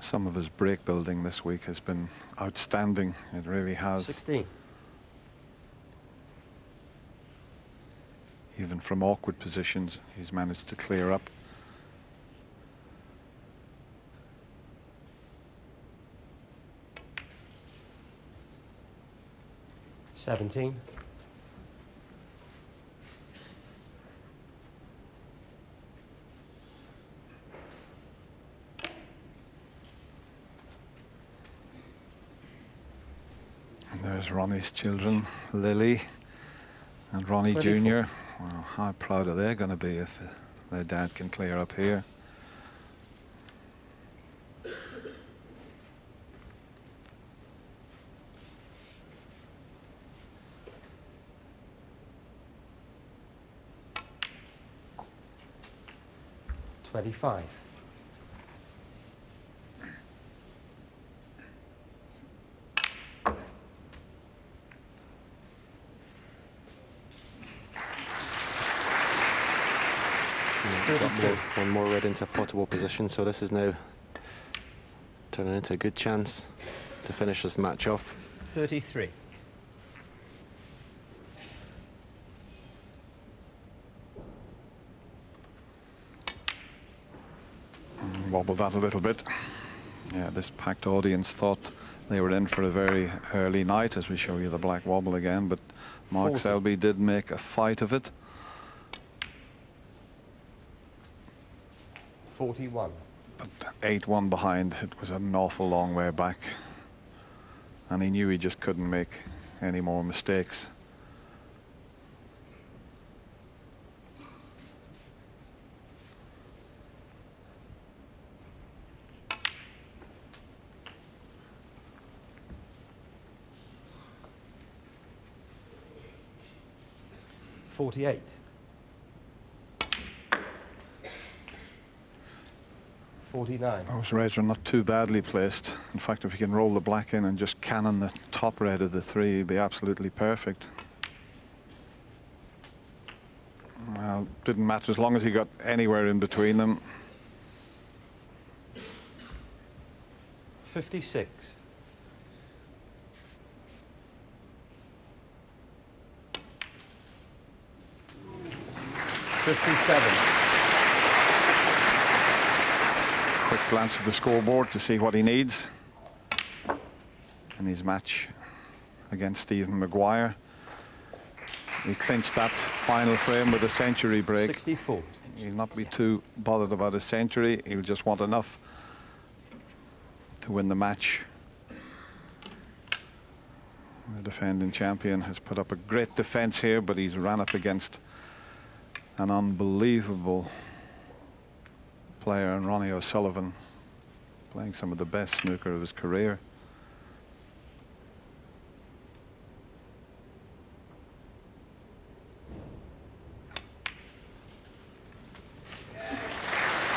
Some of his break building this week has been outstanding. It really has. 16. Even from awkward positions, he's managed to clear up. $17. And there's Ronnie's children, Lily and Ronnie 24. Jr. Well, how proud are they going to be if their dad can clear up here? $25. Got one more red into a potable position, so this is now turning into a good chance to finish this match off. 33. Wobbled that a little bit. Yeah, this packed audience thought they were in for a very early night, as we show you the black wobble again, but Mark 40. Selby did make a fight of it. 41. But 8-1 behind, it was an awful long way back. And he knew he just couldn't make any more mistakes. $48. $49. Those reds are not too badly placed. In fact, if you can roll the black in and just cannon the top red of the three, it'd be absolutely perfect. Well, didn't matter as long as he got anywhere in between them. 56. $57. Quick glance at the scoreboard to see what he needs in his match against Stephen Maguire. He clinched that final frame with a century break. 64. He'll not be too bothered about a century. He'll just want enough to win the match. The defending champion has put up a great defense here, but he's ran up against an unbelievable player in Ronnie O'Sullivan, playing some of the best snooker of his career.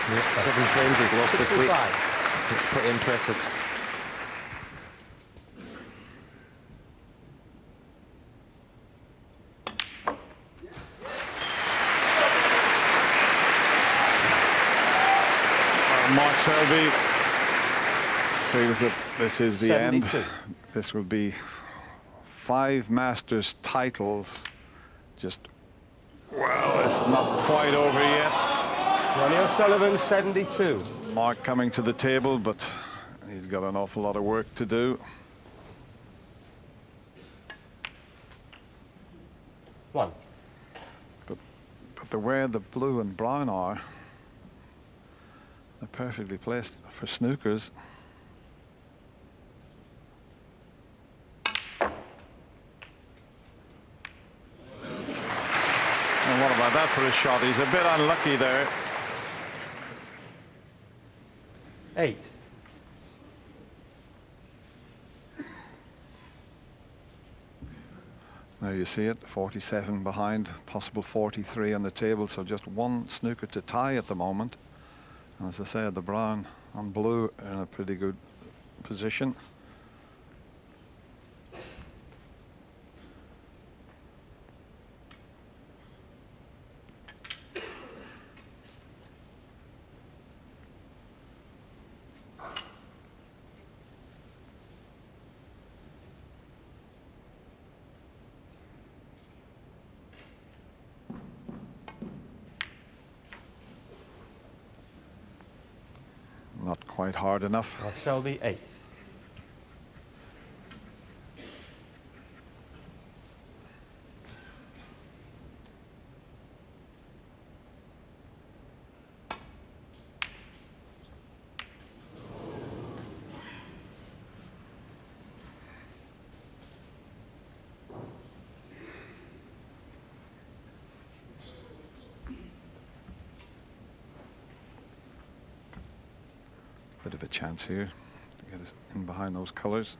Yeah, 7 frames he's lost this week. 65. It's pretty impressive. Mark Selby feels that this is the 72. end. This will be 5 Masters titles. Just, well, it's not quite over yet. Ronnie O'Sullivan, 72. Mark coming to the table, but he's got an awful lot of work to do. 1. But the way the blue and brown are, they're perfectly placed for snookers. And what about that for a shot? He's a bit unlucky there. 8. There you see it, 47 behind, possible 43 on the table, so just one snooker to tie at the moment. And as I said, the brown and blue are in a pretty good position. Not quite hard enough. Mark Selby, 8. Bit of a chance here to get us in behind those colours.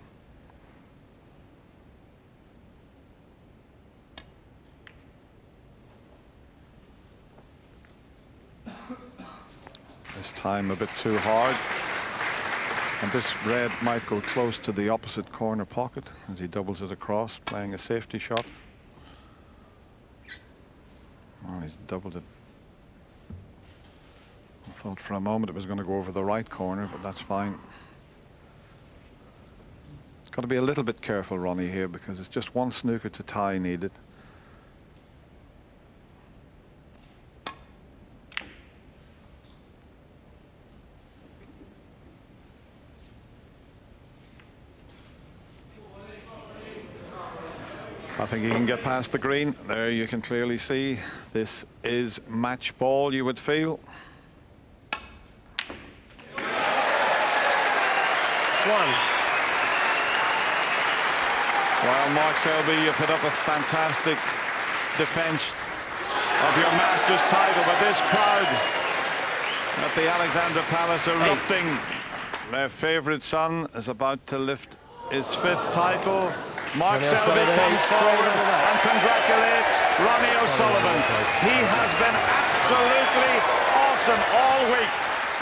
This time a bit too hard. And this red might go close to the opposite corner pocket as he doubles it across, playing a safety shot. Well, he's doubled it. I thought for a moment it was going to go over the right corner, but that's fine. Got to be a little bit careful, Ronnie, here, because it's just one snooker to tie needed. I think he can get past the green. There you can clearly see this is match ball, you would feel. 1. Well, Mark Selby, you put up a fantastic defence of your Masters title, but this crowd at the Alexandra Palace erupting. Their favourite son is about to lift his 5th title. Mark Selby comes forward and congratulates Ronnie O'Sullivan. He has been absolutely awesome all week,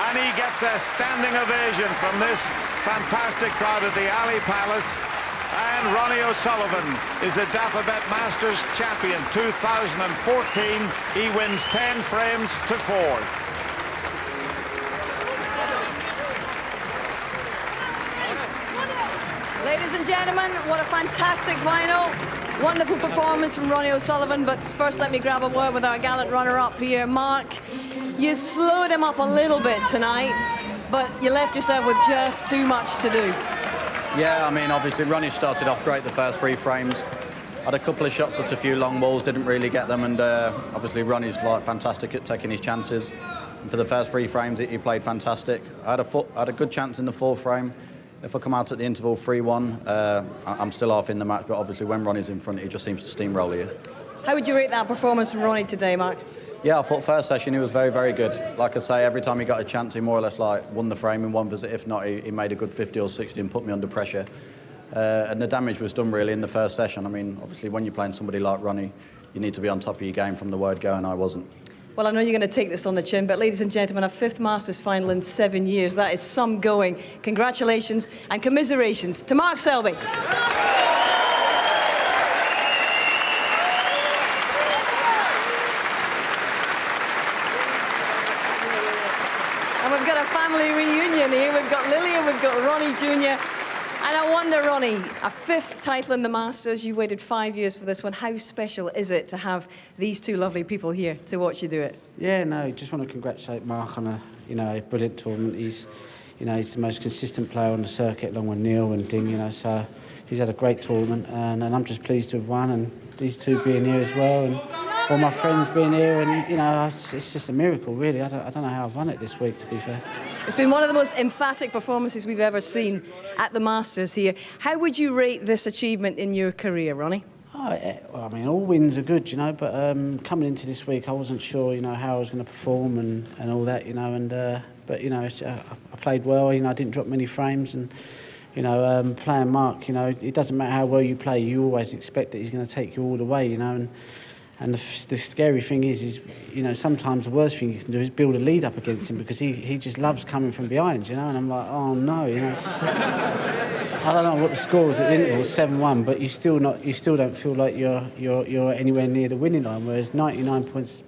and he gets a standing ovation from this fantastic crowd at the Ali Palace. And Ronnie O'Sullivan is the Dafabet Masters champion 2014. He wins 10 frames to 4. Ladies and gentlemen, what a fantastic final. Wonderful performance from Ronnie O'Sullivan, but first let me grab a word with our gallant runner-up here. Mark, you slowed him up a little bit tonight, but you left yourself with just too much to do. Yeah, I mean, obviously Ronnie started off great the first 3 frames. Had a couple of shots at a few long balls, didn't really get them, and obviously Ronnie's like fantastic at taking his chances. And for the first 3 frames, he played fantastic. I had a good chance in the 4th frame. If I come out at the interval 3-1, I'm still half in the match, but obviously when Ronnie's in front, he just seems to steamroll you. How would you rate that performance from Ronnie today, Mark? Yeah, I thought first session he was very, very good. Like I say, every time he got a chance, he more or less like won the frame in one visit. If not, he made a good 50 or 60 and put me under pressure. And the damage was done really in the first session. I mean, obviously when you're playing somebody like Ronnie, you need to be on top of your game from the word go, and I wasn't. Well, I know you're going to take this on the chin, but ladies and gentlemen, a 5th Masters final in 7 years. That is some going. Congratulations and commiserations to Mark Selby. And we've got a family reunion here. We've got Lillian, we've got Ronnie Jr. And I wonder, Ronnie, a 5th title in the Masters. You've waited 5 years for this one. How special is it to have these 2 lovely people here to watch you do it? Yeah, no, just want to congratulate Mark on a brilliant tournament. He's the most consistent player on the circuit, along with Neil and Ding. So he's had a great tournament, and I'm just pleased to have won, and these 2 being here as well, and all my friends being here, and it's just a miracle, really. I don't know how I've won it this week, to be fair. It's been one of the most emphatic performances we've ever seen at the Masters here. How would you rate this achievement in your career, Ronnie? Well, I mean, all wins are good, but coming into this week, I wasn't sure, how I was going to perform and all that, but I played well. I didn't drop many frames, and playing Mark, it doesn't matter how well you play, you always expect that he's going to take you all the way, And the scary thing is sometimes the worst thing you can do is build a lead up against him, because he just loves coming from behind, and I'm like, oh no, I don't know what the score was at the interval, 7-1, but you still don't feel like you're anywhere near the winning line. Whereas 99 points,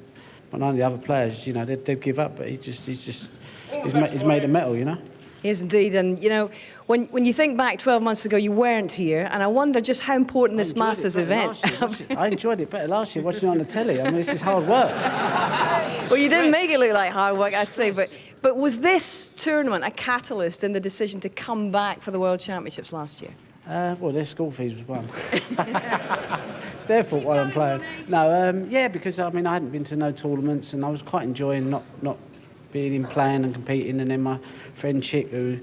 but none of the other players, they'd give up, but he's made of metal, Yes, indeed. And, when you think back 12 months ago, you weren't here, and I wonder just how important this Masters event... I enjoyed it better last year, watching it on the telly. I mean, this is hard work. Well, you didn't make it look like hard work, I'd say, but But was this tournament a catalyst in the decision to come back for the World Championships last year? Well, their school fees was one. It's their fault why I'm playing. No, yeah, because I mean I hadn't been to no tournaments, and I was quite enjoying not being in playing and competing. And then my friend Chick, who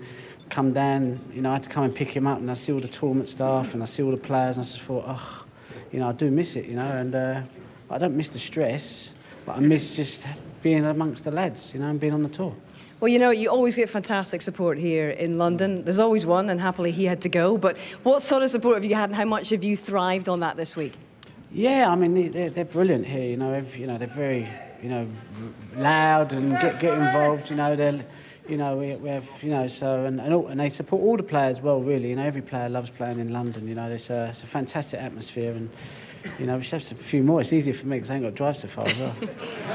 come down, you know, I had to come and pick him up, and I see all the tournament staff and I see all the players, and I just thought, oh, you know, I do miss it, you know, and I don't miss the stress, but I miss just being amongst the lads, you know, and being on the tour. Well, you know, you always get fantastic support here in London. There's always one, and happily he had to go. But what sort of support have you had, and how much have you thrived on that this week? Yeah, I mean, they're brilliant here, you know, they're very, you know, loud and get involved, you know, you know, we have, you know, so, and they support all the players well, really, you know, every player loves playing in London, you know, it's a fantastic atmosphere, and, you know, we should have a few more. It's easier for me because I ain't got to drive so far as well.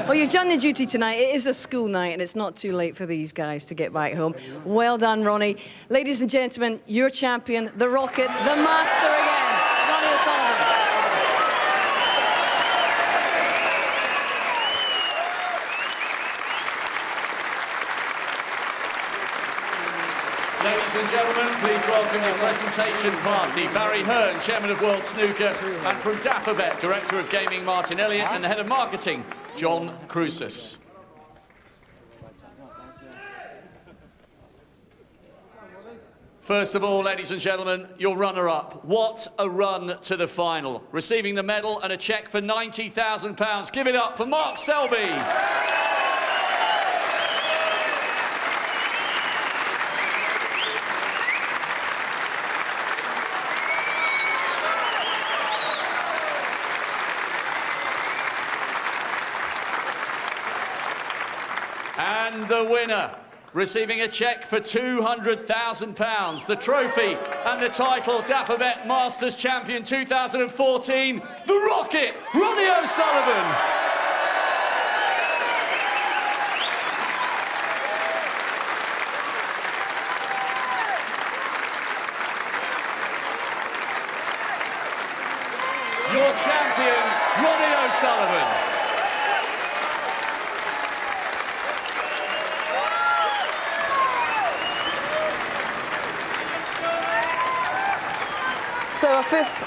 Well, you've done your duty tonight. It is a school night, and it's not too late for these guys to get back home. Well done, Ronnie. Ladies and gentlemen, your champion, the Rocket, the master again, Ronnie O'Sullivan. Ladies and gentlemen, please welcome your presentation party. Barry Hearn, Chairman of World Snooker, and from Dapperbet, Director of Gaming Martin Elliott, and the Head of Marketing, John Crucis. First of all, ladies and gentlemen, your runner-up. What a run to the final. Receiving the medal and a cheque for £90,000. Give it up for Mark Selby. And the winner, receiving a cheque for £200,000, the trophy and the title, Dapperbet Masters Champion 2014, the Rocket, Ronnie O'Sullivan. Your champion, Ronnie O'Sullivan. So a fifth